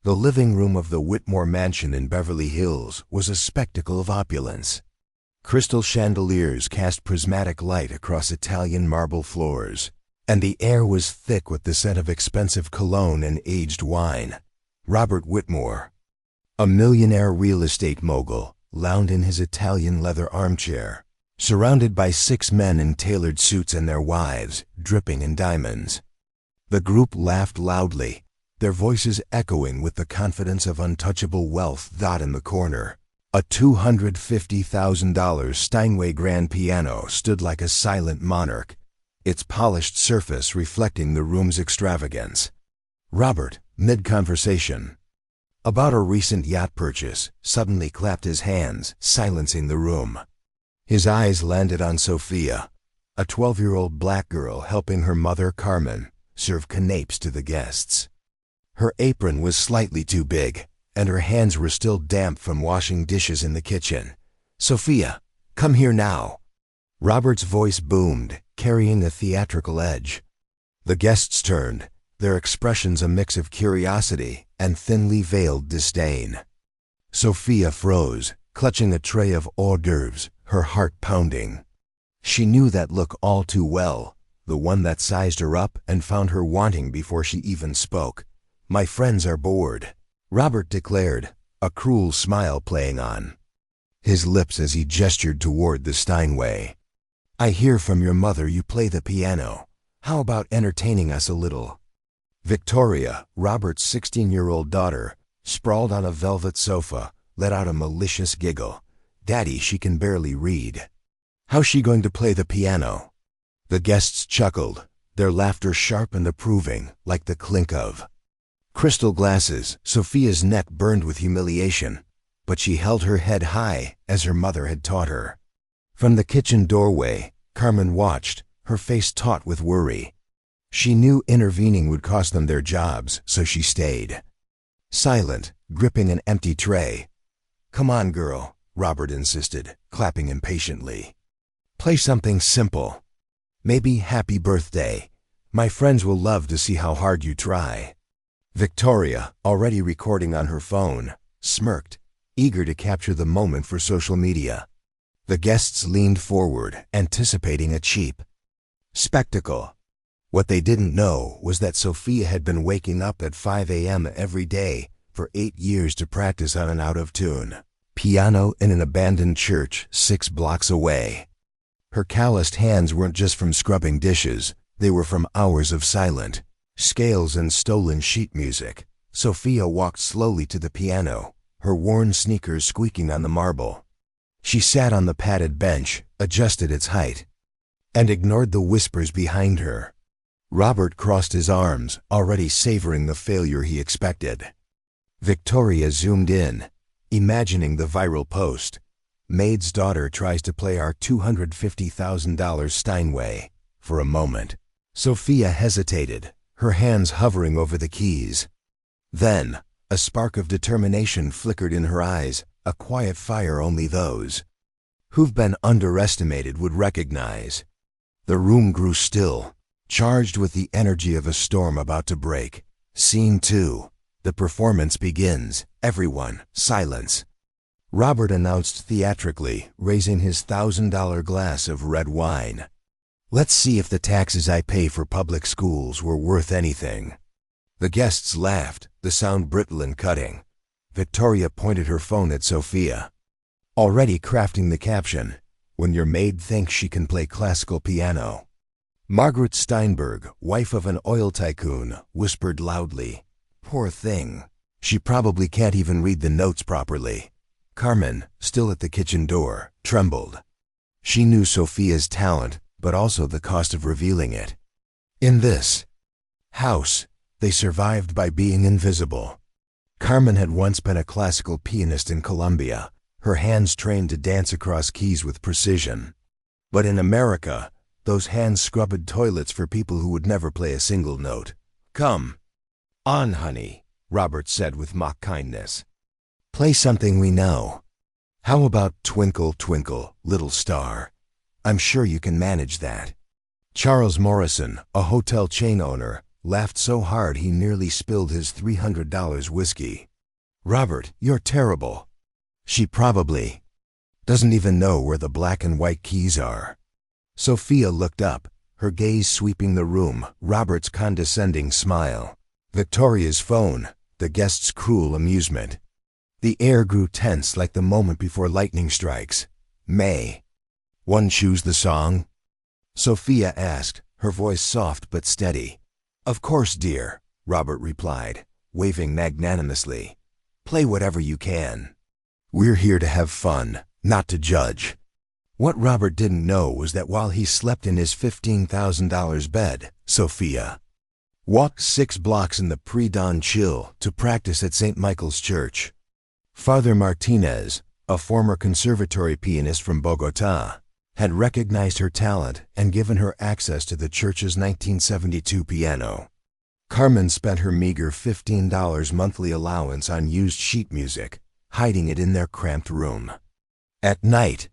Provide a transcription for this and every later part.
The living room of the Whitmore Mansion in Beverly Hills was a spectacle of opulence. Crystal chandeliers cast prismatic light across Italian marble floors, and the air was thick with the scent of expensive cologne and aged wine. Robert Whitmore, a millionaire real estate mogul, lounged in his Italian leather armchair, surrounded by 6 men in tailored suits and their wives, dripping in diamonds. The group laughed loudly, their voices echoing with the confidence of untouchable wealth. In the corner, a $250,000 Steinway grand piano stood like a silent monarch, its polished surface reflecting the room's extravagance. Robert, mid-conversation about a recent yacht purchase, suddenly clapped his hands, silencing the room. His eyes landed on Sophia, a 12-year-old black girl helping her mother, Carmen, serve canapes to the guests. Her apron was slightly too big, and her hands were still damp from washing dishes in the kitchen. "Sophia, come here now." Robert's voice boomed, carrying a theatrical edge. The guests turned, their expressions a mix of curiosity and thinly veiled disdain. Sophia froze, clutching a tray of hors d'oeuvres, her heart pounding. She knew that look all too well, the one that sized her up and found her wanting before she even spoke. "My friends are bored," Robert declared, a cruel smile playing on his lips as he gestured toward the Steinway. "I hear from your mother you play the piano. How about entertaining us a little?" Victoria, Robert's 16-year-old daughter, sprawled on a velvet sofa, let out a malicious giggle. "Daddy, she can barely read. How's she going to play the piano?" The guests chuckled, their laughter sharp and approving, like the clink of crystal glasses. Sophia's neck burned with humiliation, but she held her head high as her mother had taught her. From the kitchen doorway, Carmen watched, her face taut with worry. She knew intervening would cost them their jobs, so she stayed silent, gripping an empty tray. "Come on, girl," Robert insisted, clapping impatiently. "Play something simple. Maybe Happy Birthday. My friends will love to see how hard you try." Victoria, already recording on her phone, smirked, eager to capture the moment for social media. The guests leaned forward, anticipating a cheap spectacle. What they didn't know was that Sophia had been waking up at 5 a.m. every day for 8 years to practice on an out-of-tune piano in an abandoned church 6 blocks away. Her calloused hands weren't just from scrubbing dishes, they were from hours of silent scales and stolen sheet music. Sophia walked slowly to the piano, her worn sneakers squeaking on the marble. She sat on the padded bench, adjusted its height, and ignored the whispers behind her. Robert crossed his arms, already savoring the failure he expected. Victoria zoomed in, imagining the viral post. "Maid's daughter tries to play our $250,000 Steinway." For a moment, Sophia hesitated, her hands hovering over the keys. Then, a spark of determination flickered in her eyes, a quiet fire only those who've been underestimated would recognize. The room grew still, charged with the energy of a storm about to break. Scene 2. The performance begins. Everyone, silence. Robert announced theatrically, raising his $1,000 glass of red wine. "Let's see if the taxes I pay for public schools were worth anything." The guests laughed, the sound brittle and cutting. Victoria pointed her phone at Sophia, already crafting the caption, "When your maid thinks she can play classical piano." Margaret Steinberg, wife of an oil tycoon, whispered loudly, "Poor thing. She probably can't even read the notes properly." Carmen, still at the kitchen door, trembled. She knew Sophia's talent, but also the cost of revealing it. In this house, they survived by being invisible. Carmen had once been a classical pianist in Colombia, her hands trained to dance across keys with precision. But in America, those hands scrubbed toilets for people who would never play a single note. "Come on, honey," Robert said with mock kindness. "Play something we know. How about Twinkle, Twinkle, Little Star? I'm sure you can manage that." Charles Morrison, a hotel chain owner, laughed so hard he nearly spilled his $300 whiskey. "Robert, you're terrible. She probably doesn't even know where the black and white keys are." Sophia looked up, her gaze sweeping the room, Robert's condescending smile, Victoria's phone, the guest's cruel amusement. The air grew tense like the moment before lightning strikes. "May one choose the song?" Sophia asked, her voice soft but steady. "Of course, dear," Robert replied, waving magnanimously. "Play whatever you can. We're here to have fun, not to judge." What Robert didn't know was that while he slept in his $15,000 bed, Sophia walked 6 blocks in the pre-dawn chill to practice at St. Michael's Church. Father Martinez, a former conservatory pianist from Bogotá, had recognized her talent and given her access to the church's 1972 piano. Carmen spent her meager $15 monthly allowance on used sheet music, hiding it in their cramped room. At night,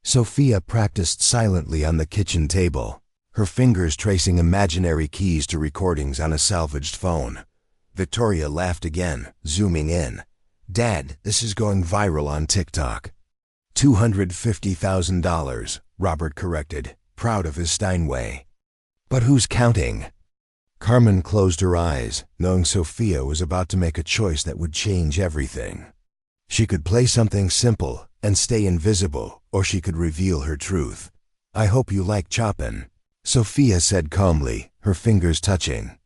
Sophia practiced silently on the kitchen table, her fingers tracing imaginary keys to recordings on a salvaged phone. Victoria laughed again, zooming in. "Dad, this is going viral on TikTok." $250,000, Robert corrected, proud of his Steinway. "But who's counting?" Carmen closed her eyes, knowing Sophia was about to make a choice that would change everything. She could play something simple and stay invisible, or she could reveal her truth. "I hope you like Chopin," Sophia said calmly, her fingers touching.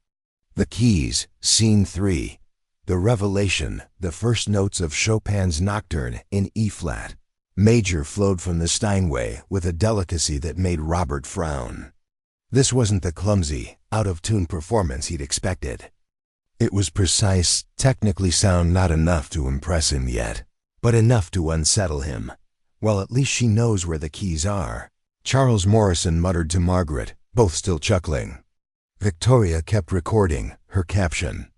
The keys, scene 3. The revelation, the first notes of Chopin's Nocturne in E-flat. Major flowed from the Steinway with a delicacy that made Robert frown. This wasn't the clumsy, out-of-tune performance he'd expected. It was precise, technically sound, not enough to impress him yet, but enough to unsettle him. "Well, at least she knows where the keys are," Charles Morrison muttered to Margaret, both still chuckling. Victoria kept recording, her caption,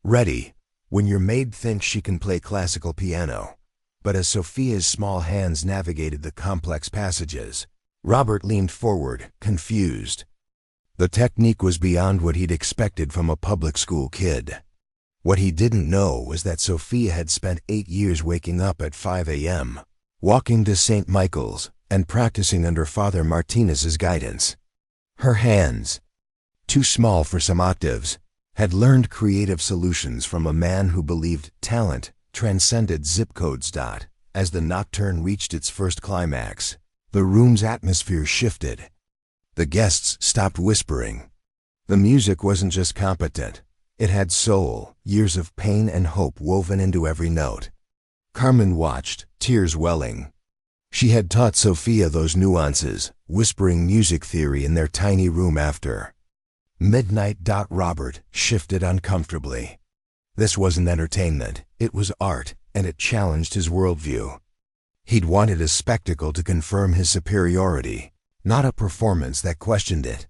"Ready, when your maid thinks she can play classical piano." But as Sophia's small hands navigated the complex passages, Robert leaned forward, confused. The technique was beyond what he'd expected from a public school kid. What he didn't know was that Sophia had spent 8 years waking up at 5 a.m., walking to St. Michael's, and practicing under Father Martinez's guidance. Her hands, too small for some octaves, had learned creative solutions from a man who believed talent transcended zip codes. As the nocturne reached its first climax, the room's atmosphere shifted. The guests stopped whispering. The music wasn't just competent. It had soul, years of pain and hope woven into every note. Carmen watched, tears welling. She had taught Sophia those nuances, whispering music theory in their tiny room after midnight. Robert shifted uncomfortably. This wasn't entertainment, it was art, and it challenged his worldview. He'd wanted a spectacle to confirm his superiority, not a performance that questioned it.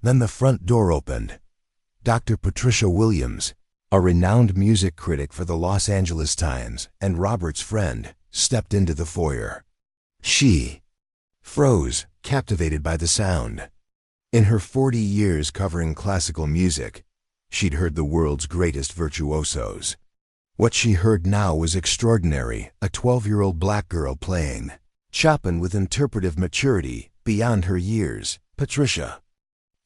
Then the front door opened. Dr. Patricia Williams, a renowned music critic for the Los Angeles Times and Robert's friend, stepped into the foyer. She froze, captivated by the sound. In her 40 years covering classical music, she'd heard the world's greatest virtuosos. What she heard now was extraordinary, a 12-year-old black girl playing Chopin with interpretive maturity beyond her years. Patricia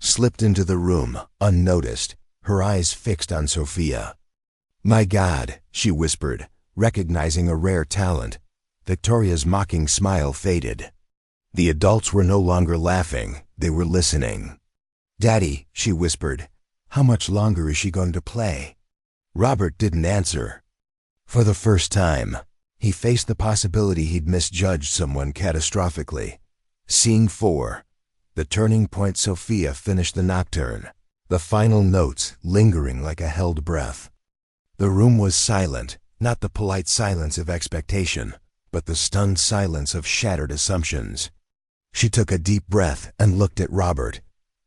slipped into the room, unnoticed, her eyes fixed on Sophia. "My God," she whispered, recognizing a rare talent. Victoria's mocking smile faded. The adults were no longer laughing, they were listening. "Daddy," she whispered, "how much longer is she going to play?" Robert didn't answer. For the first time, he faced the possibility he'd misjudged someone catastrophically. Scene 4. The turning point. Sophia finished the nocturne, the final notes lingering like a held breath. The room was silent, not the polite silence of expectation, but the stunned silence of shattered assumptions. She took a deep breath and looked at Robert.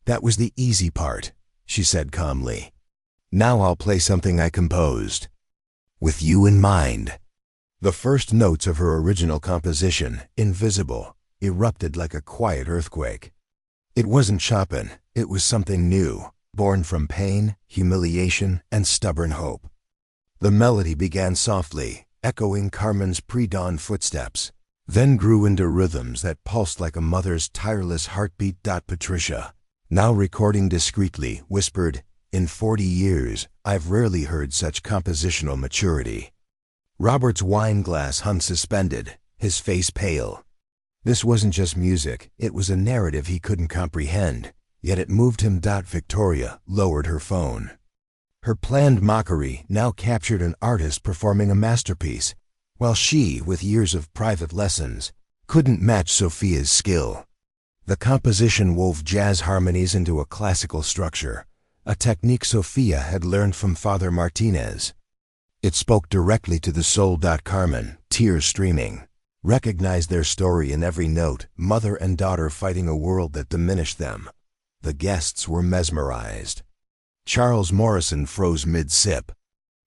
"That was the easy part," she said calmly. "Now I'll play something I composed with you in mind." The first notes of her original composition, Invisible, erupted like a quiet earthquake. It wasn't Chopin, it was something new, born from pain, humiliation, and stubborn hope. The melody began softly, echoing Carmen's pre-dawn footsteps, then grew into rhythms that pulsed like a mother's tireless heartbeat. Patricia, now recording discreetly, whispered, "In 40 years, I've rarely heard such compositional maturity." Robert's wine glass hung suspended, his face pale. This wasn't just music, it was a narrative he couldn't comprehend, yet it moved him. Victoria lowered her phone. Her planned mockery now captured an artist performing a masterpiece, while she, with years of private lessons, couldn't match Sophia's skill. The composition wove jazz harmonies into a classical structure, a technique Sophia had learned from Father Martinez. It spoke directly to the soul. Carmen, tears streaming, recognized their story in every note, mother and daughter fighting a world that diminished them. The guests were mesmerized. Charles Morrison froze mid-sip.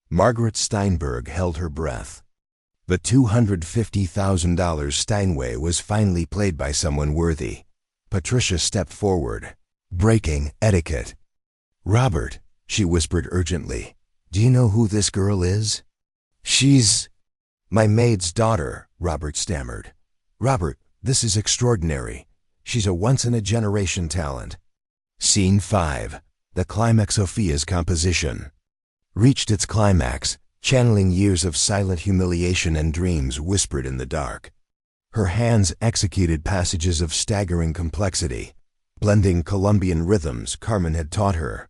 Margaret Steinberg held her breath. The $250,000 Steinway was finally played by someone worthy. Patricia stepped forward, breaking etiquette. "Robert," she whispered urgently, "do you know who this girl is?" "She's my maid's daughter," Robert stammered. "Robert, this is extraordinary. She's a once-in-a-generation talent." Scene 5. The climax. Sophia's composition reached its climax, channeling years of silent humiliation and dreams whispered in the dark. Her hands executed passages of staggering complexity, blending Colombian rhythms Carmen had taught her.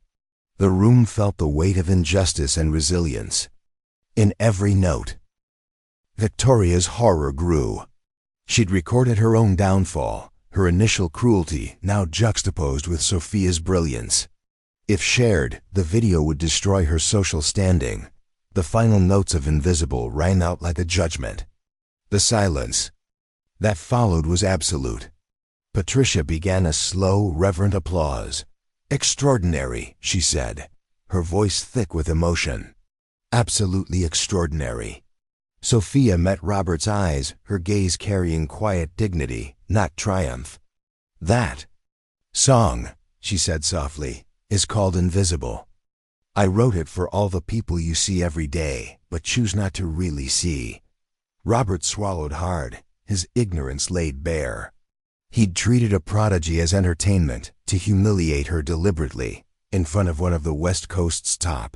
The room felt the weight of injustice and resilience in every note. Victoria's horror grew. She'd recorded her own downfall, her initial cruelty now juxtaposed with Sophia's brilliance. If shared, the video would destroy her social standing. The final notes of Invisible rang out like a judgment. The silence that followed was absolute. Patricia began a slow, reverent applause. "Extraordinary," she said, her voice thick with emotion. "Absolutely extraordinary." Sophia met Robert's eyes, her gaze carrying quiet dignity, not triumph. "That song," she said softly, "is called Invisible. I wrote it for all the people you see every day, but choose not to really see." Robert swallowed hard, his ignorance laid bare. He'd treated a prodigy as entertainment, to humiliate her deliberately, in front of one of the West Coast's top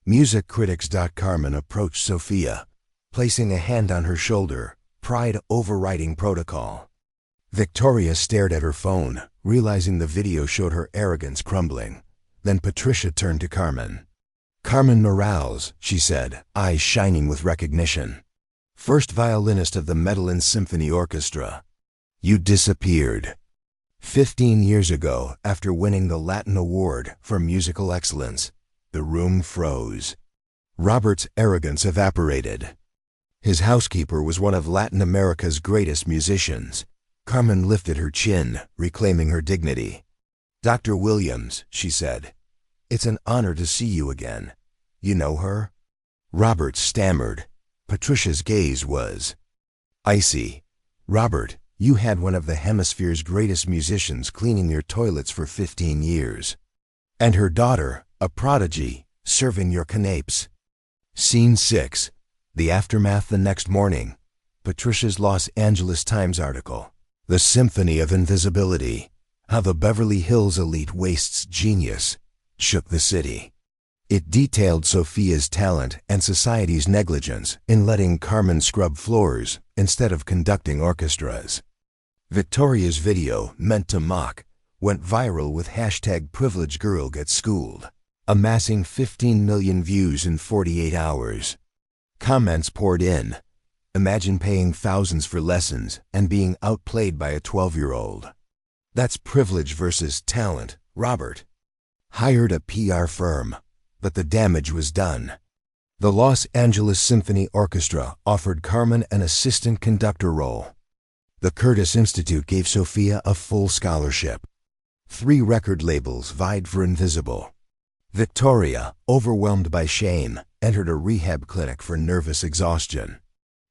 music critics. Carmen approached Sophia, placing a hand on her shoulder, pride overriding protocol. Victoria stared at her phone, realizing the video showed her arrogance crumbling. Then Patricia turned to Carmen. "Carmen Morales," she said, eyes shining with recognition. "First violinist of the Medellin Symphony Orchestra. You disappeared 15 years ago after winning the Latin Award for Musical Excellence." The room froze. Robert's arrogance evaporated. His housekeeper was one of Latin America's greatest musicians. Carmen lifted her chin, reclaiming her dignity. "Dr. Williams," she said, "it's an honor to see you again. You know her?" Robert stammered. Patricia's gaze was icy. "Robert, you had one of the hemisphere's greatest musicians cleaning your toilets for 15 years. And her daughter, a prodigy, serving your canapes." Scene 6. The aftermath. The next morning. Patricia's Los Angeles Times article, "The Symphony of Invisibility: How the Beverly Hills Elite Wastes Genius," shook the city. It detailed Sophia's talent and society's negligence in letting Carmen scrub floors instead of conducting orchestras. Victoria's video, meant to mock, went viral with #PrivilegedGirlGetsSchooled, amassing 15 million views in 48 hours. Comments poured in. "Imagine paying thousands for lessons and being outplayed by a 12-year-old. That's privilege versus talent, Robert. Hired a PR firm, but the damage was done." The Los Angeles Symphony Orchestra offered Carmen an assistant conductor role. The Curtis Institute gave Sophia a full scholarship. 3 record labels vied for Invisible. Victoria, overwhelmed by shame, entered a rehab clinic for nervous exhaustion.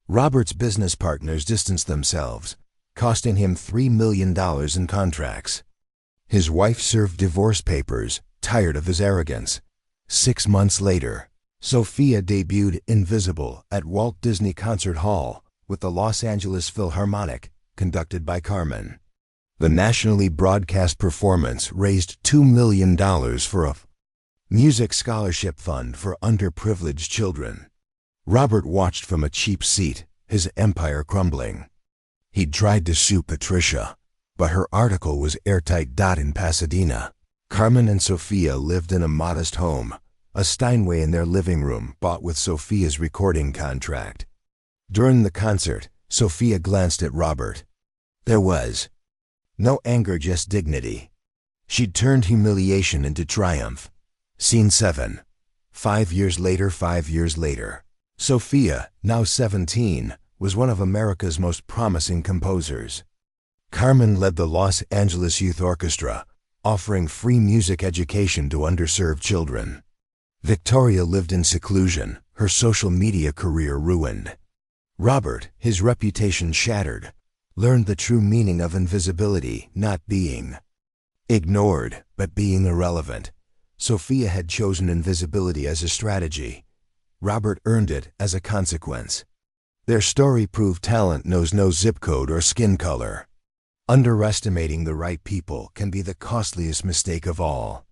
Robert's business partners distanced themselves, costing him $3 million in contracts. His wife served divorce papers, tired of his arrogance. 6 months later, Sophia debuted Invisible at Walt Disney Concert Hall with the Los Angeles Philharmonic, conducted by Carmen. The nationally broadcast performance raised $2 million for a music scholarship fund for underprivileged children. Robert watched from a cheap seat, his empire crumbling. He tried to sue Patricia, but her article was airtight. In Pasadena, Carmen and Sophia lived in a modest home, a Steinway in their living room bought with Sophia's recording contract. During the concert, Sophia glanced at Robert. There was no anger, just dignity. She'd turned humiliation into triumph. Scene 7. 5 years later. Sophia, now 17, was one of America's most promising composers. Carmen led the Los Angeles Youth Orchestra, offering free music education to underserved children. Victoria lived in seclusion, her social media career ruined. Robert, his reputation shattered, learned the true meaning of invisibility, not being ignored, but being irrelevant. Sophia had chosen invisibility as a strategy. Robert earned it as a consequence. Their story proved talent knows no zip code or skin color. Underestimating the right people can be the costliest mistake of all.